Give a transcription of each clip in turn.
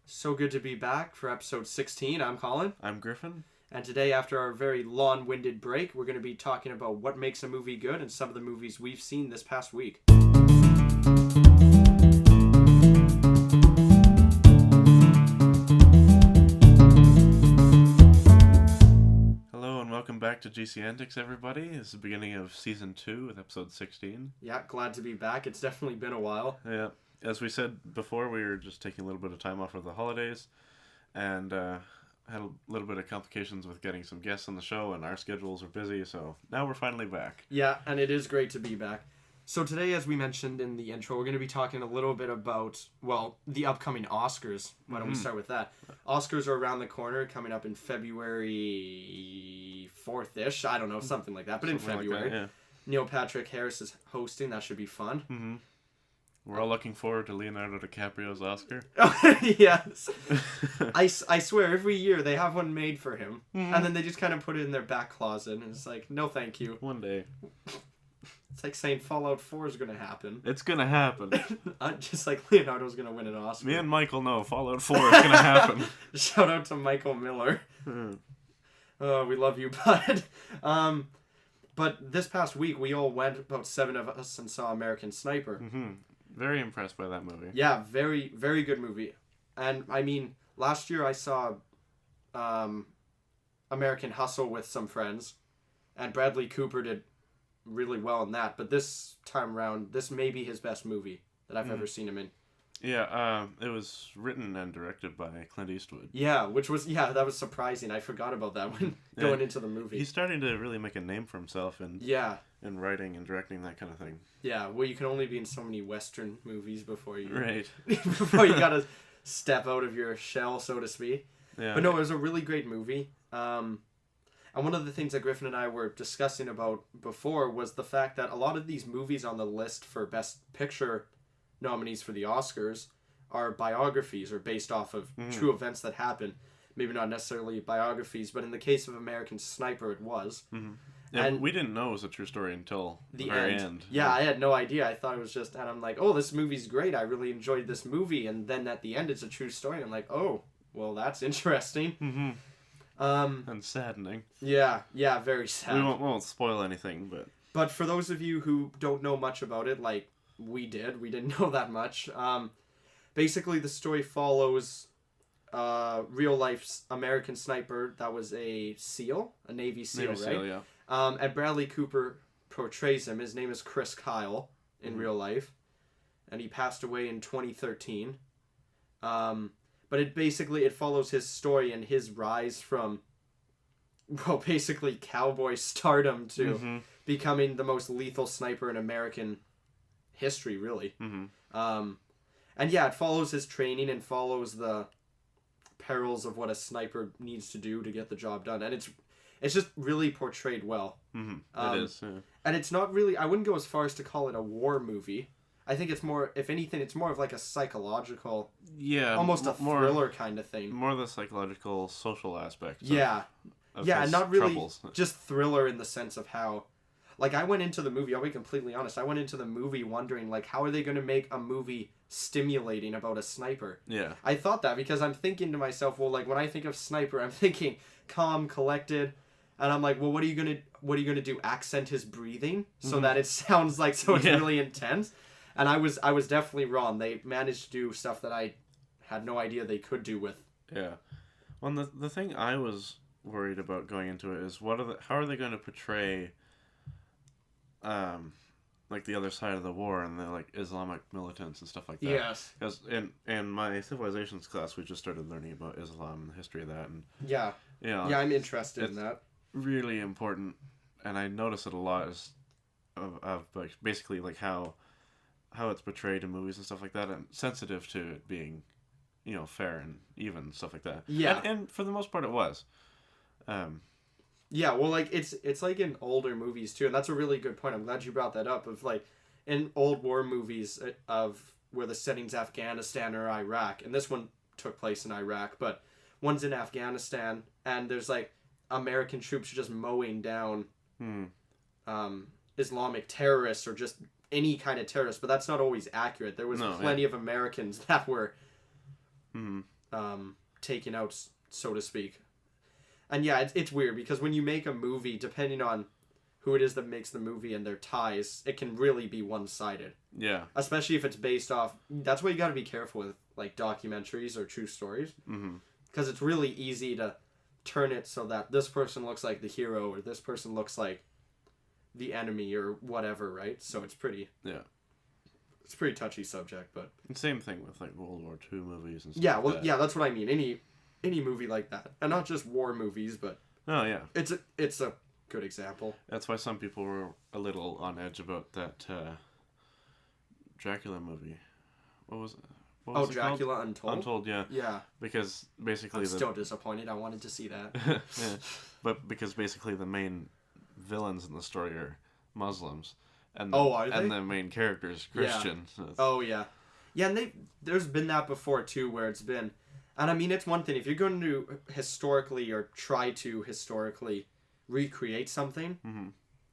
So good to be back for episode 16. I'm Colin. I'm Griffin. And today, after our very long-winded break, we're going to be talking about what makes a movie good and some of the movies we've seen this past week. Hello and welcome back to gcpodantics, everybody. This is the beginning of season 2 with episode 16. Yeah, glad to be back. It's definitely been a while. Yeah. As we said before, we were just taking a little bit of time off for the holidays and had a little bit of complications with getting some guests on the show, and our schedules are busy, so now we're finally back. Yeah, and it is great to be back. So today, as we mentioned in the intro, we're going to be talking a little bit about, well, the upcoming Oscars. Why don't we start with that? Oscars are around the corner, coming up in February 4th-ish. I don't know, something like that, but something in February. Like that, yeah. Neil Patrick Harris is hosting. That should be fun. Mm-hmm. We're all looking forward to Leonardo DiCaprio's Oscar. Yes. I swear, every year they have one made for him, and then they just kind of put it in their back closet, and it's like, no thank you. One day. It's like saying Fallout 4 is going to happen. It's going to happen. Just like Leonardo's going to win an Oscar. Me and Michael know Fallout 4 is going to happen. Shout out to Michael Miller. Oh, we love you, bud. But this past week, we all went, about 7 of us, and saw American Sniper. Mm-hmm. Very impressed by that movie. Yeah, very, very good movie. And, I mean, last year I saw American Hustle with some friends, and Bradley Cooper did really well in that. But this time around, this may be his best movie that I've ever seen him in. Yeah, it was written and directed by Clint Eastwood. Yeah, that was surprising. I forgot about that when going into the movie. He's starting to really make a name for himself in writing and directing, that kind of thing. Yeah, well, you can only be in so many Western movies before you before you gotta step out of your shell, so to speak. Yeah. But no, it was a really great movie. And one of the things that Griffin and I were discussing about before was the fact that a lot of these movies on the list for Best Picture nominees for the Oscars are biographies or based off of true events that happened. Maybe not necessarily biographies, but in the case of American Sniper, it was. Mm-hmm. Yeah, and we didn't know it was a true story until the very end. Yeah, I had no idea. I thought it was just, and I'm like, oh, this movie's great. I really enjoyed this movie. And then at the end, it's a true story. And I'm like, oh, well, that's interesting. Mm-hmm. And saddening. Yeah, very sad. We won't spoil anything, but... But for those of you who don't know much about it, like we didn't know that much. Basically, the story follows real-life American Sniper that was a SEAL, a Navy SEAL, right? SEAL, yeah. And Bradley Cooper portrays him. His name is Chris Kyle in real life. And he passed away in 2013. But it follows his story and his rise from, well, basically cowboy stardom to becoming the most lethal sniper in American history, really. Mm-hmm. And yeah, it follows his training and follows the perils of what a sniper needs to do to get the job done. And it's just really portrayed well. Mm-hmm. It is. Yeah. And it's not really, I wouldn't go as far as to call it a war movie. I think it's more, if anything, it's more of like a psychological, almost a thriller kind of thing. More the psychological, social aspect. And not really troubles. Just thriller in the sense of how, like, I went into the movie, I'll be completely honest, I went into the movie wondering, like, how are they going to make a movie stimulating about a sniper? Yeah. I thought that because I'm thinking to myself, well, like, when I think of sniper, I'm thinking calm, collected, and I'm like, well, what are you gonna do? Accent his breathing so that it sounds like it's really intense? And I was definitely wrong. They managed to do stuff that I had no idea they could do with. Yeah. Well, the thing I was worried about going into it is how are they going to portray like the other side of the war and the like Islamic militants and stuff like that. Yes. Because in my civilizations class, we just started learning about Islam and the history of that, and I'm interested in that. Really important, and I notice it a lot of like basically like how it's portrayed in movies and stuff like that, and sensitive to it being, fair and even and stuff like that. Yeah. And for the most part, it was. Yeah, well, like, it's like in older movies, too, and that's a really good point. I'm glad you brought that up, of, like, in old war movies of where the setting's Afghanistan or Iraq, and this one took place in Iraq, but one's in Afghanistan, and there's, like, American troops just mowing down Islamic terrorists or just any kind of terrorist, but that's not always accurate. There was plenty of Americans that were taken out, so to speak. And yeah, it's weird because when you make a movie, depending on who it is that makes the movie and their ties, it can really be one-sided. Yeah. Especially if it's based off... That's why you got to be careful with like documentaries or true stories. Because it's really easy to turn it so that this person looks like the hero or this person looks like the enemy or whatever, right? So it's pretty... Yeah. It's a pretty touchy subject, but... Same thing with like World War II movies and stuff. Yeah, well, yeah, that's what I mean. Any movie like that, and not just war movies, but oh yeah, it's a good example. That's why some people were a little on edge about that Dracula movie. What was it Dracula called? Untold. Untold, yeah. Yeah. Because basically, I'm still disappointed. I wanted to see that. Yeah, but because basically the main villains in the story are Muslims, and the main character is Christian. Yeah. Oh yeah, yeah, and there's been that before too, where it's been. And I mean, it's one thing, if you're going to historically or try to historically recreate something,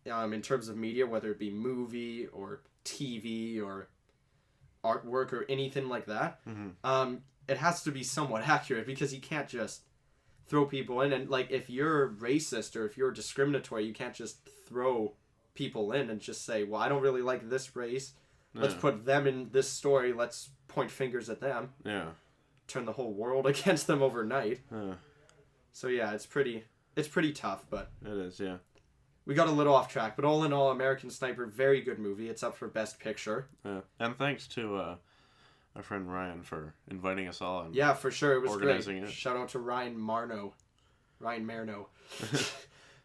in terms of media, whether it be movie or TV or artwork or anything like that, it has to be somewhat accurate because you can't just throw people in. And like, if you're racist or if you're discriminatory, you can't just throw people in and just say, well, I don't really like this race. Let's put them in this story. Let's point fingers at them. Yeah. Turn the whole world against them overnight. So yeah, it's pretty tough, but it is, yeah. We got a little off track, but all in all, American Sniper, very good movie. It's up for Best Picture. Yeah, and thanks to our friend Ryan for inviting us all. And yeah, for sure, it was organizing great. It. Shout out to Ryan Marno.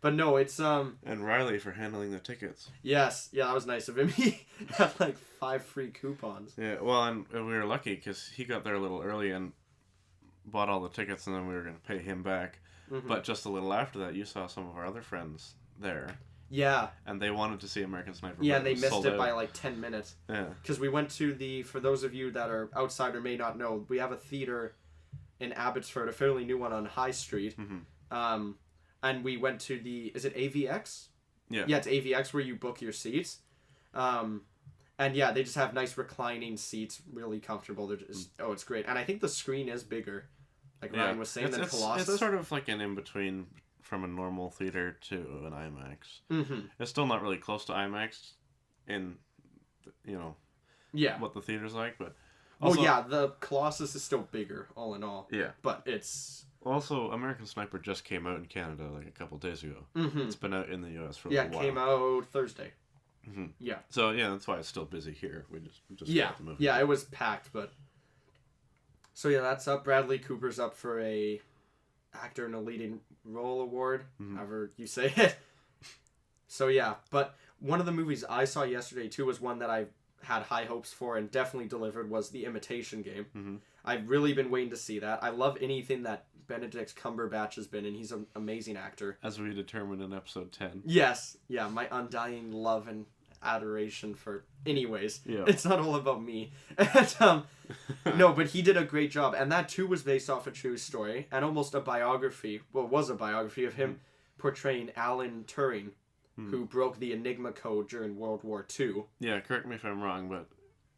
But no, it's and Riley for handling the tickets. Yes, yeah, that was nice of him. He had like 5 free coupons. Yeah, well, and we were lucky because he got there a little early and bought all the tickets, and then we were going to pay him back. But just a little after that, you saw some of our other friends there. Yeah. And they wanted to see American Sniper. Yeah, and they missed it by like 10 minutes. Yeah. Because we went to for those of you that are outside or may not know, we have a theater in Abbotsford, a fairly new one on High Street. And we went to is it AVX? Yeah. Yeah, it's AVX where you book your seats. And yeah, they just have nice reclining seats, really comfortable. They're just, it's great. And I think the screen is bigger, like Ryan was saying, than Colossus. It's sort of like an in-between from a normal theater to an IMAX. It's still not really close to IMAX in, what the theater's like, but... Also, the Colossus is still bigger, all in all. Yeah. But it's... Also, American Sniper just came out in Canada like a couple days ago. It's been out in the US for a little while. Yeah, it came out Thursday. Yeah. So, yeah, that's why it's still busy here. We just yeah. the movie. Yeah, it was packed, but... So, yeah, that's up. Bradley Cooper's up for a actor in a leading role award, however you say it. So, yeah. But one of the movies I saw yesterday, too, was one that I had high hopes for and definitely delivered, was The Imitation Game. I've really been waiting to see that. I love anything that Benedict Cumberbatch has been in. He's an amazing actor. As we determined in episode 10. Yes. Yeah, my undying love and adoration for... Anyways, yeah. It's not all about me. And, no, but he did a great job. And that, too, was based off a true story and almost a biography. Well, it was a biography of him portraying Alan Turing, who broke the Enigma code during World War II. Yeah, correct me if I'm wrong, but...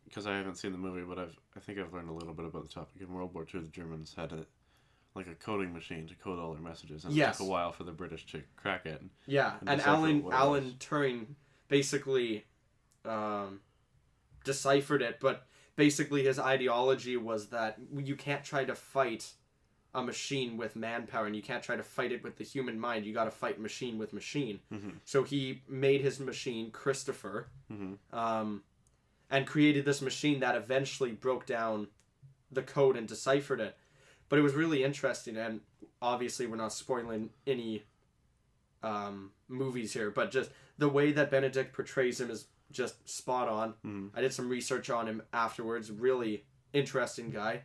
Because I haven't seen the movie, but I think I've learned a little bit about the topic. In World War II, the Germans had a coding machine to code all their messages, and it took a while for the British to crack it. Yeah, and Alan Turing basically deciphered it, but basically his ideology was that you can't try to fight a machine with manpower, and you can't try to fight it with the human mind. You got to fight machine with machine. So he made his machine, Christopher, and created this machine that eventually broke down the code and deciphered it. But it was really interesting, and obviously we're not spoiling any movies here, but just the way that Benedict portrays him is just spot on. I did some research on him afterwards. Really interesting guy.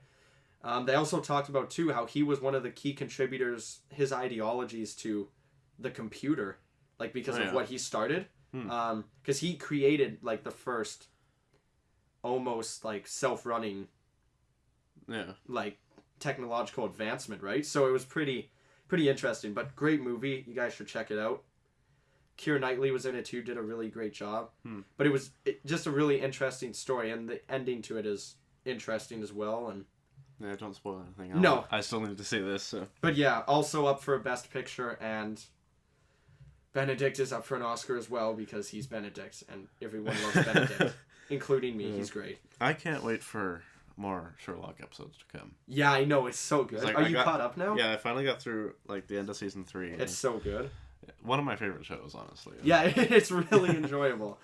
They also talked about, too, how he was one of the key contributors, his ideologies to the computer, like because of what he started. Because he created like the first almost like self-running like technological advancement, right? So it was pretty interesting, but great movie. You guys should check it out. Keira Knightley was in it too, did a really great job. But it was just a really interesting story, and the ending to it is interesting as well. And Yeah, don't spoil anything. No. I still need to see this, so. But yeah, also up for Best Picture, and Benedict is up for an Oscar as well because he's Benedict, and everyone loves Benedict, including me. Yeah. He's great. I can't wait for more Sherlock episodes to come. Yeah, I know. It's so good. Are you caught up now? Yeah, I finally got through like the end of season 3. It's so good. One of my favorite shows, honestly. Yeah, it's really enjoyable.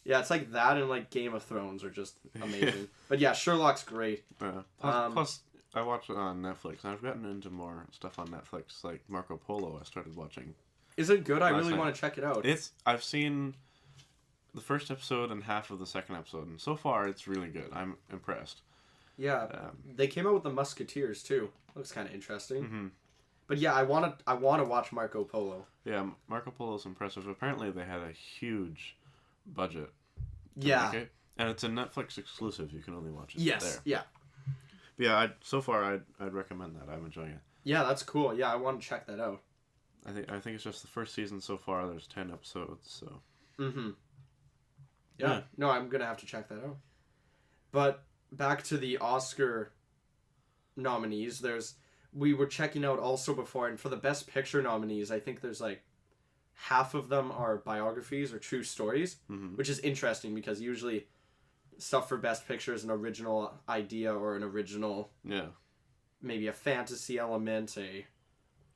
Yeah, it's like that and like Game of Thrones are just amazing. But yeah, Sherlock's great. Yeah. Plus, I watch it on Netflix, and I've gotten into more stuff on Netflix, like Marco Polo. I started watching. Is it good? I really want to check it out. I've seen the first episode and half of the second episode, and so far it's really good. I'm impressed. Yeah, they came out with the Musketeers too. Looks kind of interesting. Mm-hmm. But yeah, I want to watch Marco Polo. Yeah, Marco Polo's impressive. Apparently, they had a huge budget. Yeah, and it's a Netflix exclusive. You can only watch it there. Yeah. But yeah, so far I'd recommend that. I'm enjoying it. Yeah, that's cool. Yeah, I want to check that out. I think it's just the first season so far. There's 10 episodes, so. Mm-hmm. Yeah. No, I'm gonna have to check that out. But back to the Oscar nominees, we were checking out also before, and for the Best Picture nominees, I think there's like half of them are biographies or true stories, which is interesting because usually stuff for Best Picture is an original idea or an original, maybe a fantasy element, a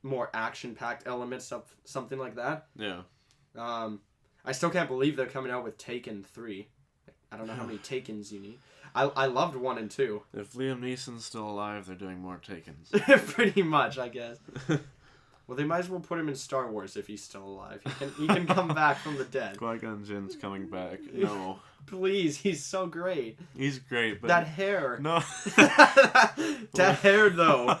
more action-packed element, something like that. Yeah. I still can't believe they're coming out with Taken 3. I don't know how many Takens you need. I loved 1 and 2. If Liam Neeson's still alive, they're doing more Takens. Pretty much, I guess. Well, they might as well put him in Star Wars if he's still alive. He can come back from the dead. Qui-Gon Jinn's coming back. No. Please, he's so great. He's great, but... That hair. No. That hair, though.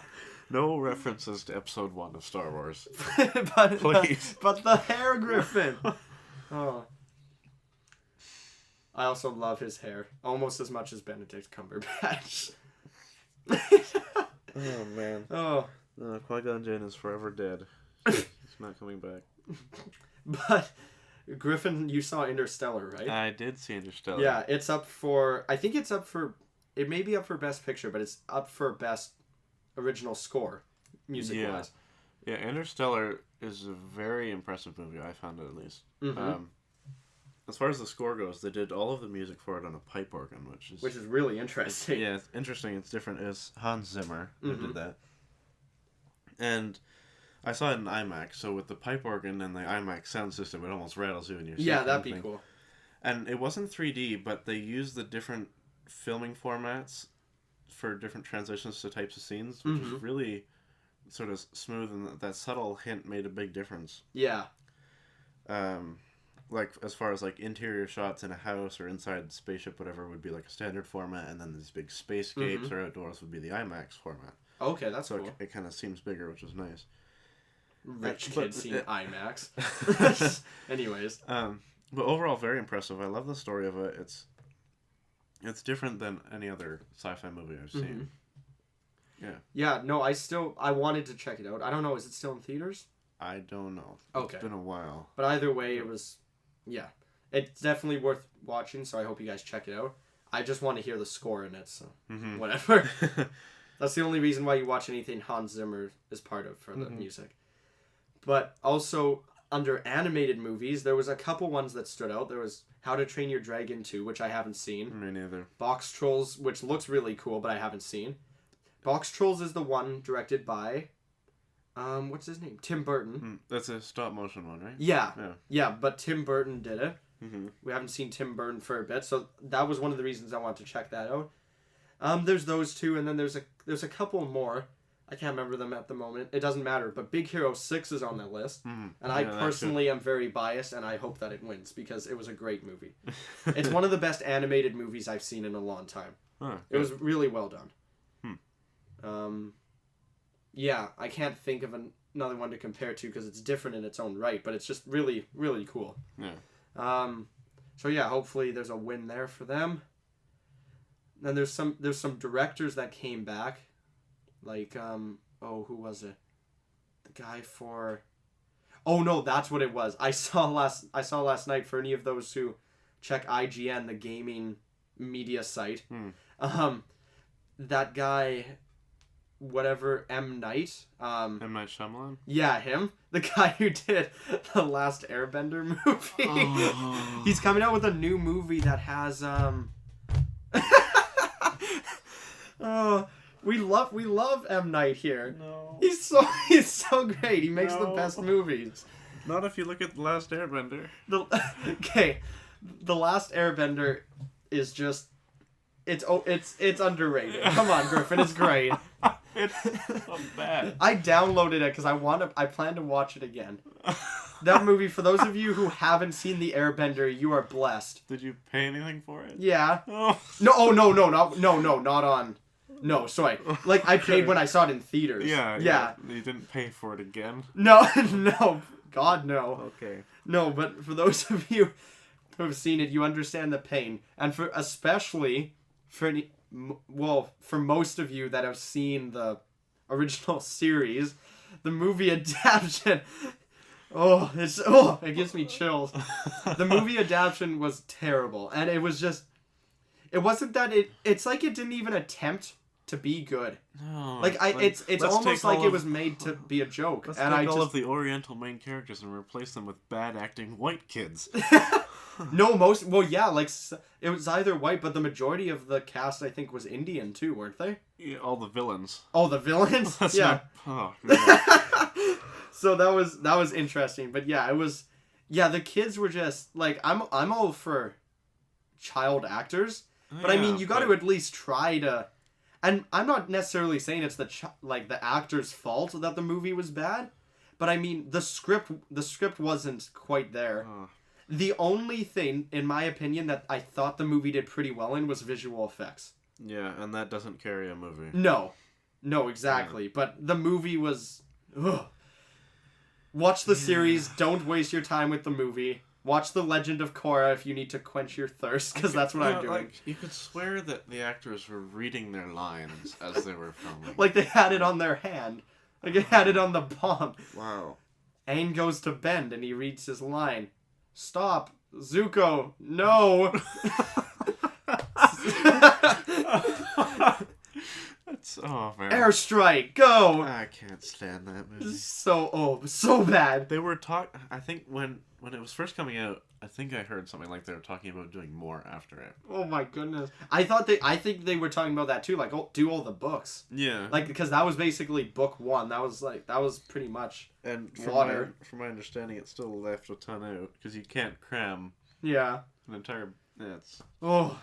No references to Episode 1 of Star Wars. Please. But the hair, Griffin. Oh. I also love his hair. Almost as much as Benedict Cumberbatch. Oh, man. Oh. Qui-Gon Jinn is forever dead. He's not coming back. But, Griffin, you saw Interstellar, right? I did see Interstellar. Yeah, it's up for... I think it's up for... It may be up for Best Picture, but it's up for Best Original Score, music-wise. Yeah, Interstellar is a very impressive movie, I found it at least. Mm-hmm. As far as the score goes, they did all of the music for it on a pipe organ, which is really interesting. Yeah, it's interesting. It's different. It's Hans Zimmer who did that. And I saw it in IMAX, so with the pipe organ and the IMAX sound system, it almost rattles you in your seat. Yeah, that'd be cool. And it wasn't 3D, but they used the different filming formats for different transitions to types of scenes, which is really sort of smooth, and that subtle hint made a big difference. Yeah. Like, as far as, like, interior shots in a house or inside spaceship, whatever, would be, like, a standard format, and then these big spacescapes or outdoors would be the IMAX format. Okay, that's cool. So it kind of seems bigger, which is nice. Rich kid seeing IMAX. Anyways. But overall, very impressive. I love the story of it. It's different than any other sci-fi movie I've seen. Yeah. Yeah, no, I wanted to check it out. I don't know, is it still in theaters? I don't know. Okay. It's been a while. But either way, it was... Yeah. It's definitely worth watching, so I hope you guys check it out. I just want to hear the score in it, so whatever. That's the only reason why you watch anything Hans Zimmer is part of for the music. But also, under animated movies, there was a couple ones that stood out. There was How to Train Your Dragon 2, which I haven't seen. Me neither. Box Trolls, which looks really cool, but I haven't seen. Box Trolls is the one directed by... what's his name? Tim Burton. That's a stop-motion one, right? Yeah, but Tim Burton did it. We haven't seen Tim Burton for a bit, so that was one of the reasons I wanted to check that out. There's those two, and then there's a couple more. I can't remember them at the moment. It doesn't matter, but Big Hero 6 is on that list. And I personally am very biased, and I hope that it wins, because it was a great movie. It's one of the best animated movies I've seen in a long time. It was really well done. Yeah, I can't think of another one to compare to because it's different in its own right, but it's just really, really cool. Yeah. So yeah, hopefully there's a win there for them. Then there's some directors that came back, like who was it? The guy for... Oh no, that's what it was. I saw last night, for any of those who check IGN, the gaming media site. That guy, whatever M. Night. M. Night Shyamalan? Yeah, him. The guy who did the Last Airbender movie. Oh. He's coming out with a new movie that has oh, we love M. Night here. No. He's so great. He makes the best movies. Not if you look at The Last Airbender. Okay, The Last Airbender is just it's underrated. Come on, Griffin, it's great. It's so bad. I downloaded it because I plan to watch it again. That movie, for those of you who haven't seen The Airbender, you are blessed. Did you pay anything for it? Yeah. Oh. No, not on. No, sorry. Like, I paid when I saw it in theaters. Yeah. You didn't pay for it again? No, God, no. Okay. No, but for those of you who have seen it, you understand the pain. And especially for most of you that have seen the original series, the movie adaptation... it gives me chills. The movie adaptation was terrible. And it was just... It wasn't that it's like it didn't even attempt to be good. No. It's almost like it was made to be a joke. Let's and take all of the Oriental main characters and replace them with bad acting white kids. No, it was either white, but the majority of the cast I think was Indian too, weren't they? Yeah, all the villains. Oh, the villains? That's yeah. Oh, no. So that was interesting, but yeah, it was. Yeah, the kids were just like I'm all for child actors, but I mean you got to at least try to. And I'm not necessarily saying it's the actor's fault that the movie was bad, but I mean the script wasn't quite there. The only thing, in my opinion, that I thought the movie did pretty well in was visual effects. Yeah, and that doesn't carry a movie. No, exactly. Yeah. But the movie was... Ugh. Watch the series. Don't waste your time with the movie. Watch The Legend of Korra if you need to quench your thirst, because that's what I'm doing. Like, you could swear that the actors were reading their lines as they were filming. Like they had it on their hand. Like they had it on the bomb. Wow. Aang goes to Bend and he reads his line. Stop. Zuko. No. That's man. Airstrike. Go. I can't stand that movie. So bad. They were I think when it was first coming out, I think I heard something like they were talking about doing more after it. Oh my goodness. I think they were talking about that too, like do all the books. Yeah. Like because that was basically book 1. That was pretty much and water. From my understanding, it still left a ton out because you can't cram. Yeah. An entire. Yeah, it's. Oh.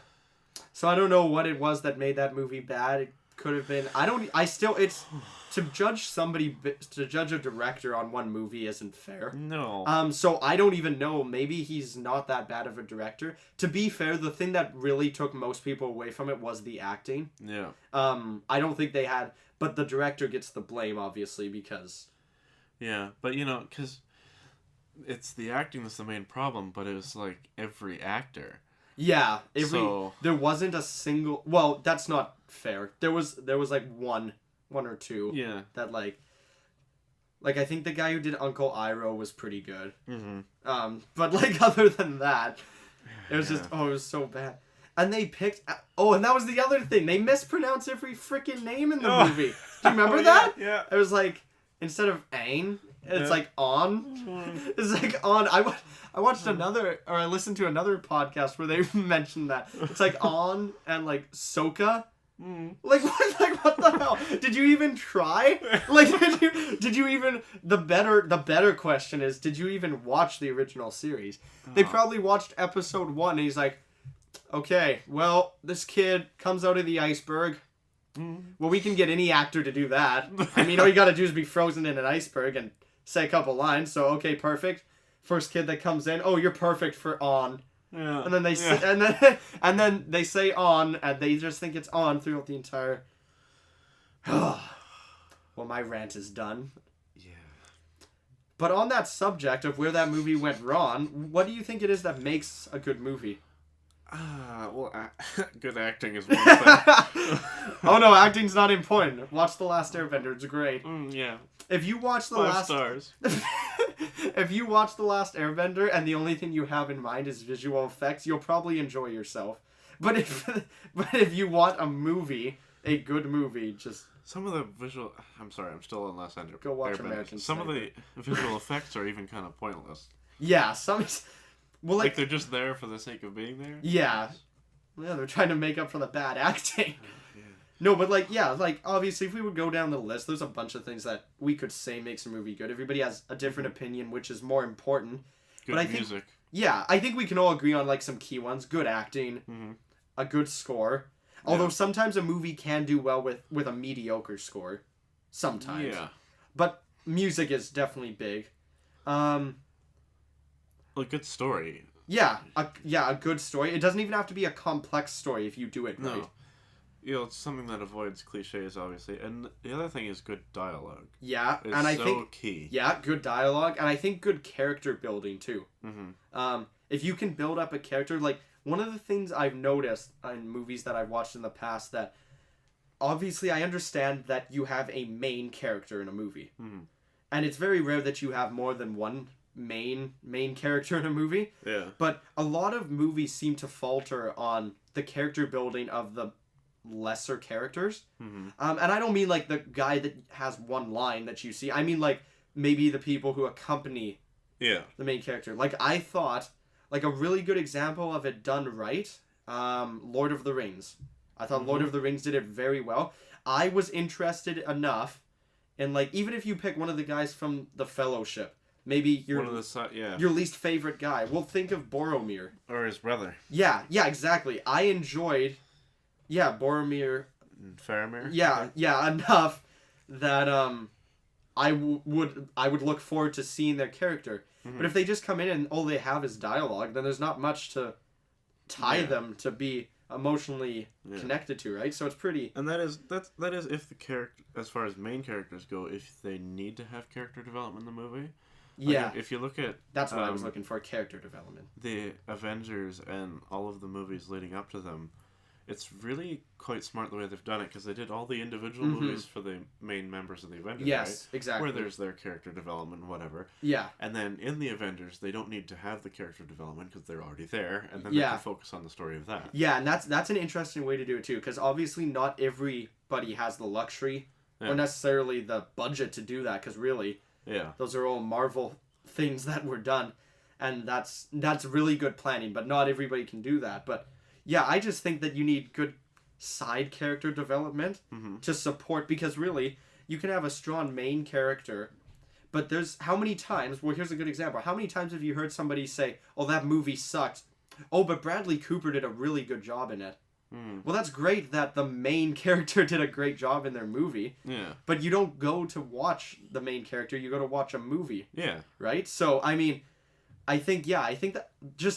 So I don't know what it was that made that movie bad. It could have been. It's to judge a director on one movie isn't fair. No. So I don't even know. Maybe he's not that bad of a director. To be fair, the thing that really took most people away from it was the acting. Yeah. I don't think they had, but the director gets the blame obviously because. Yeah, but because it's the acting that's the main problem. But it was like every actor. Yeah, there wasn't a single. Well, that's not fair. There was like one or two. Yeah. That like I think the guy who did Uncle Iroh was pretty good. Mm-hmm. But like other than that, it was just it was so bad. And they picked and that was the other thing. They mispronounced every freaking name in the movie. Do you remember that? Yeah. It was like instead of Aang, it's like On. It's like On. I watched I listened to another podcast where they mentioned that. It's like On and like Sokka. Like what the hell? Did you even try? Like did you even the better question is, did you even watch the original series? They probably watched episode 1 and he's like, okay, well, this kid comes out of the iceberg. Well, we can get any actor to do that. I mean, all you gotta do is be frozen in an iceberg and say a couple lines. So okay, perfect. First kid that comes in, you're perfect for On. Yeah. And then they say, and then they say On, and they just think it's On throughout the entire. Well, my rant is done. Yeah. But on that subject of where that movie went wrong, what do you think it is that makes a good movie? Good acting is one thing. Oh no, acting's not important. Watch The Last Airbender; it's great. Yeah. If you watch Five stars. If you watch The Last Airbender and the only thing you have in mind is visual effects, you'll probably enjoy yourself. But if you want a movie a good movie. Just some of the visual. I'm sorry, I'm still on Last Airbender. go watch American Some Sniper. of the visual effects are even kind of pointless. Yeah, some. Well, Like they're just there for the sake of being there. Yeah, they're trying to make up for the bad acting. Yeah. No, but like, yeah, like obviously, if we would go down the list, there's a bunch of things that we could say makes a movie good. Everybody has a different opinion, which is more important. Good but I music. think, yeah, I think we can all agree on like some key ones: good acting, Mm-hmm. a good score. Although sometimes a movie can do well with a mediocre score, sometimes. Yeah. But music is definitely big. Well, good story. Yeah, a good story. It doesn't even have to be a complex story if you do it right. No. You know, it's something that avoids cliches, obviously. And the other thing is good dialogue. Yeah, It's and I so think key. yeah, good dialogue, and I think good character building too. Mm-hmm. If you can build up a character, like one of the things I've noticed in movies that I've watched in the past, that obviously I understand that you have a main character in a movie, and it's very rare that you have more than one main character in a movie. Yeah. But a lot of movies seem to falter on the character building of the lesser characters. And I don't mean like the guy that has one line that you see. I mean like maybe the people who accompany the main character. Like I thought, like a really good example of it done right, Lord of the Rings. I thought Lord of the Rings did it very well. I was interested enough in like, even if you pick one of the guys from the Fellowship, maybe your least favorite guy. Well, think of Boromir. Or his brother. Yeah, exactly. I enjoyed, Boromir. Faramir. Yeah, enough that I would look forward to seeing their character. But if they just come in and all they have is dialogue, then there's not much to tie them to be emotionally connected to, right? So it's pretty. And that is if the character, as far as main characters go, if they need to have character development in the movie. Yeah. Like if you look at that's what I was looking for, character development. The Avengers and all of the movies leading up to them, it's really quite smart the way they've done it, because they did all the individual movies for the main members of the Avengers, yes, right? Exactly. Where there's their character development, whatever. Yeah. And then in the Avengers, they don't need to have the character development because they're already there, and then they can focus on the story of that. Yeah, and that's an interesting way to do it too, because obviously not everybody has the luxury or necessarily the budget to do that, because really, those are all Marvel things that were done, and that's really good planning, but not everybody can do that. But yeah, I just think that you need good side character development to support, because really you can have a strong main character, but there's how many times, well, here's a good example, how many times have you heard somebody say, oh, that movie sucked, oh, but Bradley Cooper did a really good job in it. Well, that's great that the main character did a great job in their movie. Yeah. But you don't go to watch the main character, you go to watch a movie. Yeah. Right? So, I mean, I think that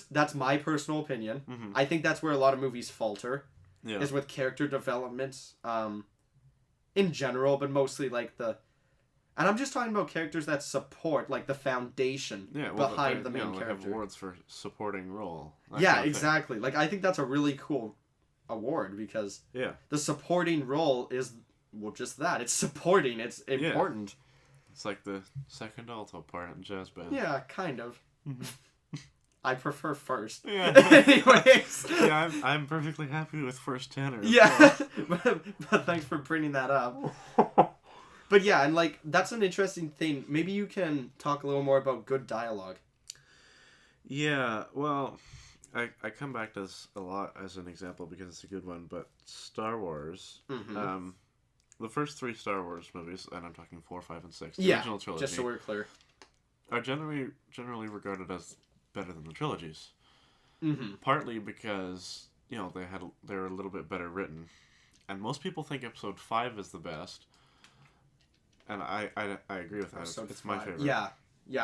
that's my personal opinion. I think that's where a lot of movies falter. Yeah. Is with character development in general, but mostly like and I'm just talking about characters that support like the foundation behind the main character. They have awards for supporting role. Yeah, exactly. Like I think that's a really cool award, because the supporting role is just that, it's supporting, it's important. It's like the second alto part in jazz band. Yeah, kind of. I prefer first. Yeah. Anyways. Yeah, I'm perfectly happy with first tenor. Yeah, but thanks for bringing that up. But yeah, and like that's an interesting thing. Maybe you can talk a little more about good dialogue. Yeah, well, I come back to this a lot as an example because it's a good one, but Star Wars, the first 3 Star Wars movies, and I'm talking 4, 5, and 6, the original trilogy, just so we're clear, are generally regarded as better than the trilogies. Partly because, you know, they're a little bit better written, and most people think Episode 5 is the best, and I agree with that. It's my favorite. Yeah,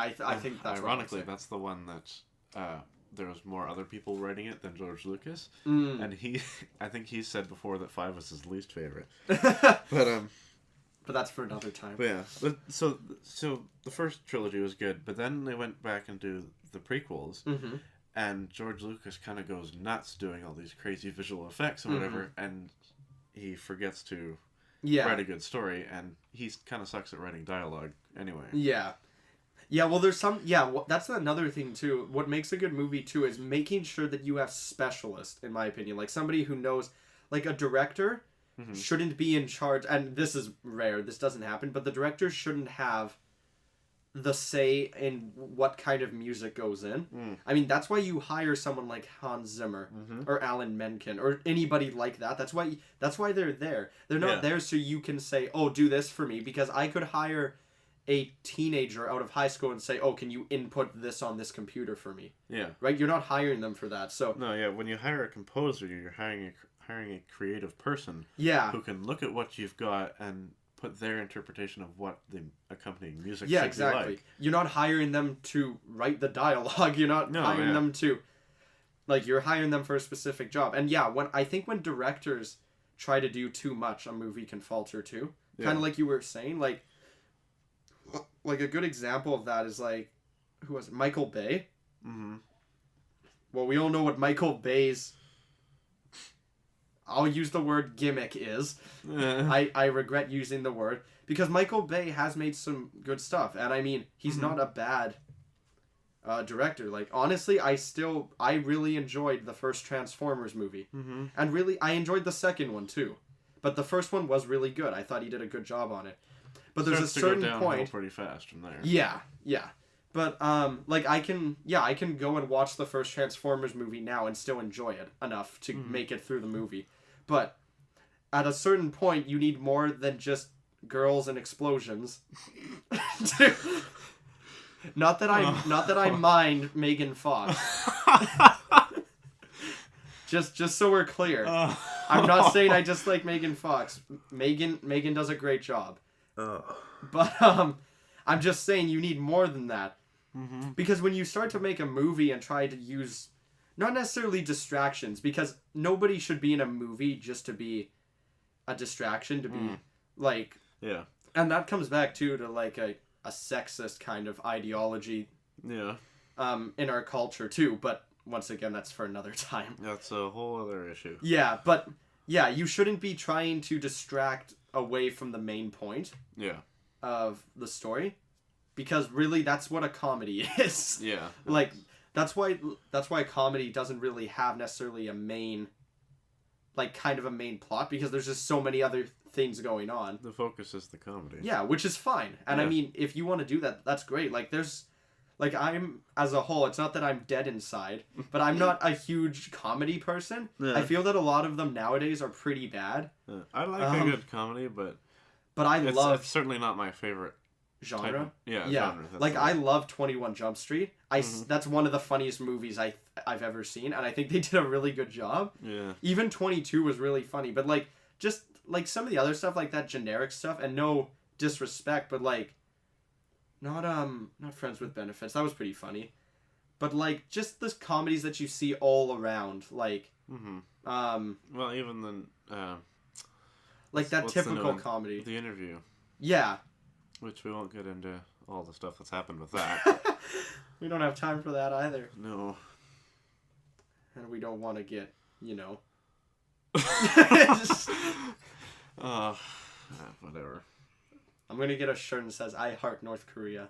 I think that's ironically that's the one that there was more other people writing it than George Lucas, and I think he said before that 5 was his least favorite. But that's for another time. But yeah, so the first trilogy was good, but then they went back and do the prequels, and George Lucas kind of goes nuts doing all these crazy visual effects and whatever, and he forgets to write a good story, and he kind of sucks at writing dialogue anyway. Yeah. Yeah, well, there's some... Yeah, that's another thing, too. What makes a good movie, too, is making sure that you have specialists, in my opinion. Like, somebody who knows... Like, a director shouldn't be in charge, and this is rare, this doesn't happen, but the director shouldn't have the say in what kind of music goes in. I mean, that's why you hire someone like Hans Zimmer or Alan Menken or anybody like that. That's why they're there. They're not there so you can say, oh, do this for me, because I could hire a teenager out of high school and say, oh, can you input this on this computer for me? Yeah. Right? You're not hiring them for that. So no, yeah, when you hire a composer, you're hiring a creative person who can look at what you've got and put their interpretation of what the accompanying music should exactly. be like. You're not hiring them to write the dialogue. You're not hiring them to, like, you're hiring them for a specific job. And when directors try to do too much, a movie can falter too. Kind of like you were saying, like a good example of that is like, who was it? Michael Bay. Well, we all know what Michael Bay's, I'll use the word gimmick is. I regret using the word, because Michael Bay has made some good stuff, and I mean, he's not a bad director. Like, honestly, I really enjoyed the first Transformers movie, and really I enjoyed the second one too, but the first one was really good. I thought he did a good job on it. But there's a certain point pretty fast from there. Yeah. But like I can go and watch the first Transformers movie now and still enjoy it enough to make it through the movie. But at a certain point, you need more than just girls and explosions. Not that I mind Megan Fox. just so we're clear. I'm not saying I dislike Megan Fox. Megan does a great job. But I'm just saying you need more than that. Because when you start to make a movie and try to use not necessarily distractions, because nobody should be in a movie just to be a distraction, to be like, and that comes back to like a sexist kind of ideology in our culture too, but once again, that's for another time. That's a whole other issue. But you shouldn't be trying to distract away from the main point of the story, because really that's what a comedy is. Like that's why comedy doesn't really have necessarily a main, like, kind of a main plot, because there's just so many other things going on. The focus is the comedy. Which is fine. And I mean, if you want to do that, that's great. Like, there's, like, I'm, as a whole, it's not that I'm dead inside, but I'm not a huge comedy person. I feel that a lot of them nowadays are pretty bad. I like a good comedy, but it's certainly not my favorite genre. Genre. Like, I love 21 Jump Street. That's one of the funniest movies I've ever seen, and I think they did a really good job. Even 22 was really funny, but like, just like some of the other stuff, like that generic stuff, and no disrespect, but like, not Friends with Benefits, that was pretty funny, but like, just the comedies that you see all around, like well, even then like that typical comedy, The Interview, which we won't get into all the stuff that's happened with that. We don't have time for that either. No. And we don't want to get, whatever. I'm going to get a shirt that says, I heart North Korea.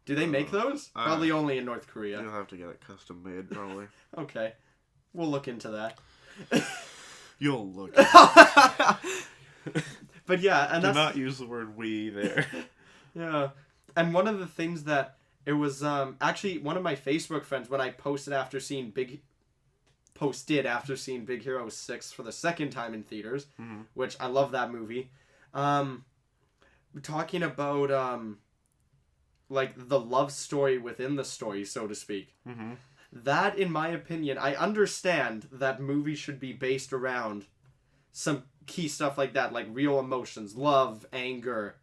Do they make those? Probably only in North Korea. You'll have to get it custom made, probably. Okay. We'll look into that. You'll look. But yeah, and do not use the word we there. And one of the things that it was actually one of my Facebook friends, when I posted after seeing Big Hero 6 for the second time in theaters, which I love that movie. Talking about like the love story within the story, so to speak. That, in my opinion, I understand that movies should be based around some key stuff like that, like real emotions, love, anger,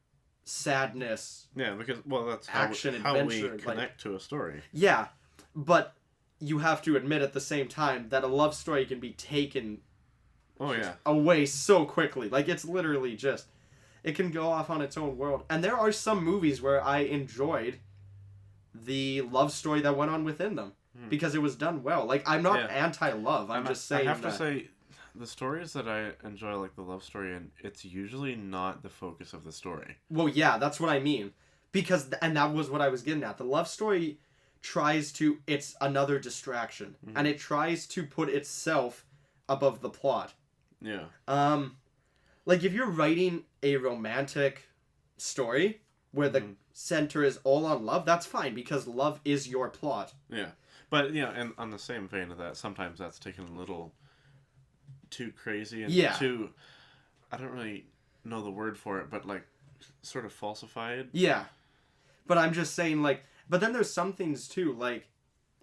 sadness. Because, well, that's action, how adventure, we connect to a story. But you have to admit at the same time that a love story can be taken away so quickly. Like, it's literally just, it can go off on its own world. And there are some movies where I enjoyed the love story that went on within them, because it was done well. Like, I'm not anti-love. I'm just saying I have to say, the stories that I enjoy, like the love story, and it's usually not the focus of the story. Well, yeah, that's what I mean. Because, and that was what I was getting at. The love story tries to, it's another distraction. And it tries to put itself above the plot. Yeah. Like if you're writing a romantic story where the center is all on love, that's fine because love is your plot. Yeah. But, and on the same vein of that, sometimes that's taken a little too crazy and too, I don't really know the word for it, but like sort of falsified. Yeah. But I'm just saying but then there's some things too, like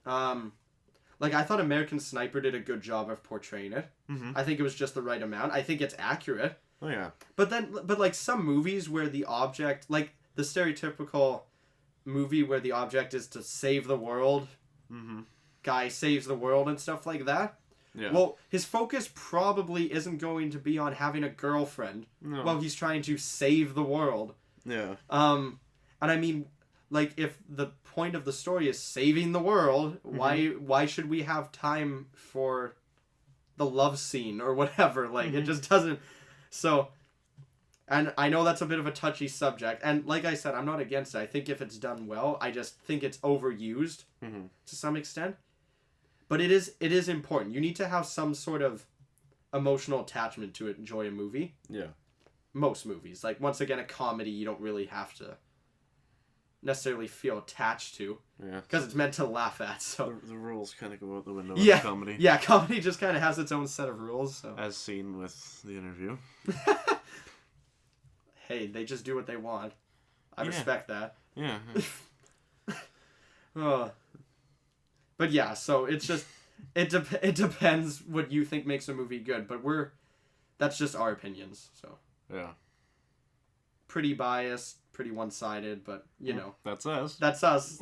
I thought American Sniper did a good job of portraying it. Mm-hmm. I think it was just the right amount. I think it's accurate. Oh yeah. But like some movies where the object, like the stereotypical movie where the object is to save the world, guy saves the world and stuff like that. Yeah. Well, his focus probably isn't going to be on having a girlfriend while he's trying to save the world. Yeah. And I mean, like if the point of the story is saving the world, why should we have time for the love scene or whatever? Like it just doesn't. So, and I know that's a bit of a touchy subject, and like I said, I'm not against it. I think if it's done well, I just think it's overused to some extent. But it is important. You need to have some sort of emotional attachment to enjoy a movie. Yeah. Most movies, like once again, a comedy, you don't really have to necessarily feel attached to. Yeah. Because it's meant to laugh at. So the rules kind of go out the window in comedy. Yeah, comedy just kind of has its own set of rules. So. As seen with The Interview. Hey, they just do what they want. I respect that. Yeah. But yeah, so it's just it depends what you think makes a movie good, but that's just our opinions. So yeah, pretty biased, pretty one-sided, but you know that's us. That's us.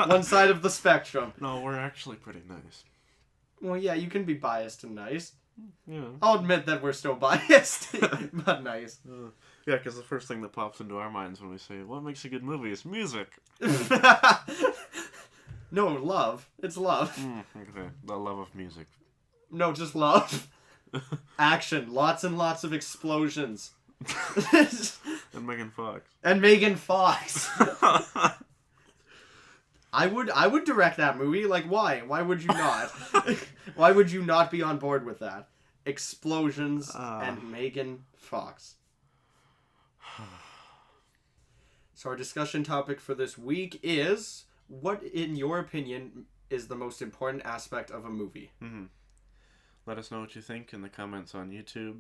One side of the spectrum. No, we're actually pretty nice. Well, yeah, you can be biased and nice. Yeah. I'll admit that we're still biased, but nice. Yeah, because the first thing that pops into our minds when we say, what makes a good movie is music. No, love. It's love. Okay, the love of music. No, just love. Action. Lots and lots of explosions. And Megan Fox. And Megan Fox. I would direct that movie. Like, why? Why would you not? Why would you not be on board with that? Explosions and Megan Fox. So our discussion topic for this week is, what, in your opinion, is the most important aspect of a movie? Let us know what you think in the comments on YouTube.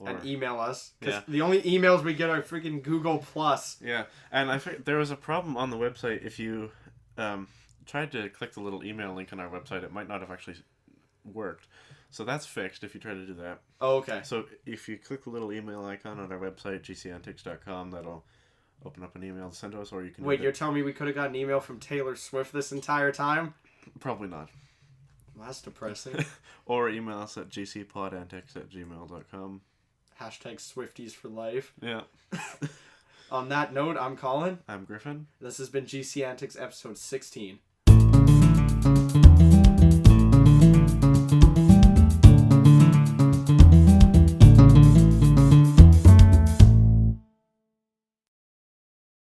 And email us. Because the only emails we get are freaking Google+. Yeah, and I think there was a problem on the website. If you tried to click the little email link on our website, it might not have actually worked. So that's fixed if you try to do that. Oh, okay. So if you click the little email icon on our website, gcpodantics.com, that'll open up an email to send to us, or you can... Wait, you're telling me we could have got an email from Taylor Swift this entire time? Probably not. Well, that's depressing. Or email us at gcpodantics@gmail.com. Hashtag Swifties for life. Yeah. On that note, I'm Colin. I'm Griffin. This has been GC Antics episode 16.